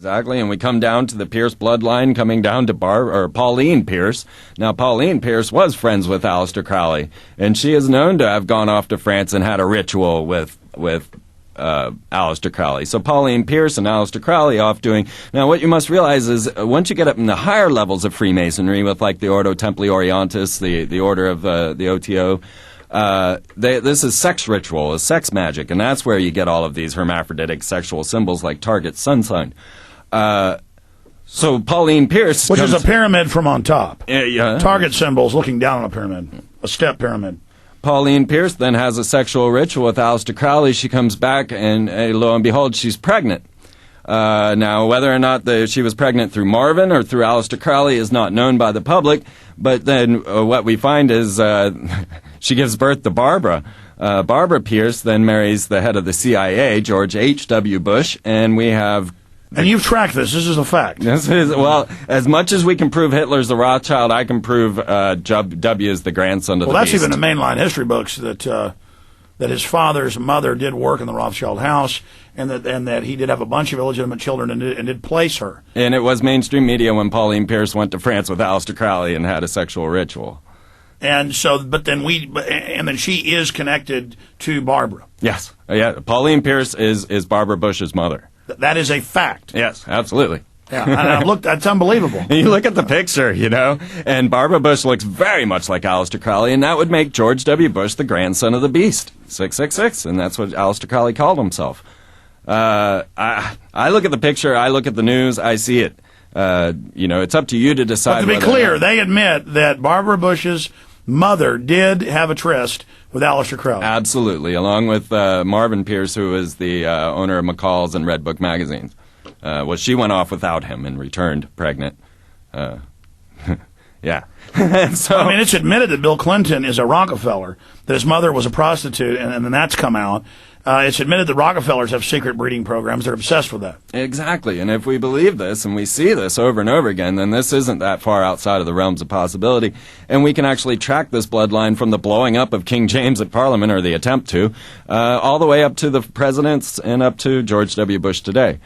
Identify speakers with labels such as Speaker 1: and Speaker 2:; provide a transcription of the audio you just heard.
Speaker 1: Exactly, and we come down to the Pierce bloodline, coming down to Pauline Pierce. Now, Pauline Pierce was friends with Aleister Crowley, and she is known to have gone off to France and had a ritual with Aleister Crowley. So Pauline Pierce and Aleister Crowley off doing... Now, what you must realize is once you get up in the higher levels of Freemasonry with, like, the Ordo Templi Orientis, the order of the OTO, this is sex ritual, is sex magic, and that's where you get all of these hermaphroditic sexual symbols like target, sun sign. So Pauline Pierce...
Speaker 2: Which is a pyramid from on top.
Speaker 1: Yeah.
Speaker 2: Target symbols looking down on a pyramid. A step pyramid.
Speaker 1: Pauline Pierce then has a sexual ritual with Aleister Crowley. She comes back, and lo and behold, she's pregnant. Now, whether or not she was pregnant through Marvin or through Aleister Crowley is not known by the public, but then what we find is she gives birth to Barbara. Barbara Pierce then marries the head of the CIA, George H.W. Bush, and we have...
Speaker 2: And you've tracked this. This is a fact.
Speaker 1: This is, well, as much as we can prove Hitler's a Rothschild, I can prove W is the grandson of the beast.
Speaker 2: Well, that's even in mainline history books that his father's mother did work in the Rothschild house, and that he did have a bunch of illegitimate children and did place her.
Speaker 1: And it was mainstream media when Pauline Pierce went to France with Aleister Crowley and had a sexual ritual.
Speaker 2: And so, but then she is connected to Barbara.
Speaker 1: Yes, yeah. Pauline Pierce is Barbara Bush's mother.
Speaker 2: That is a fact.
Speaker 1: Yes, absolutely.
Speaker 2: Yeah, and I looked, that's unbelievable.
Speaker 1: And you look at the picture, and Barbara Bush looks very much like Aleister Crowley, and that would make George W. Bush the grandson of the beast, 666, and that's what Aleister Crowley called himself. I look at the picture, I look at the news, I see it. It's up to you to decide.
Speaker 2: But to be clear, they admit that Barbara Bush's mother did have a tryst with Aleister Crowley.
Speaker 1: Absolutely, along with Marvin Pierce, who is the owner of McCall's and Red Book magazines. She went off without him and returned pregnant. Yeah. So,
Speaker 2: I mean, it's admitted that Bill Clinton is a Rockefeller, that his mother was a prostitute, and then that's come out. It's admitted that Rockefellers have secret breeding programs. They're obsessed with that.
Speaker 1: Exactly. And if we believe this and we see this over and over again, then this isn't that far outside of the realms of possibility. And we can actually track this bloodline from the blowing up of King James at Parliament, or the attempt to, all the way up to the presidents and up to George W. Bush today.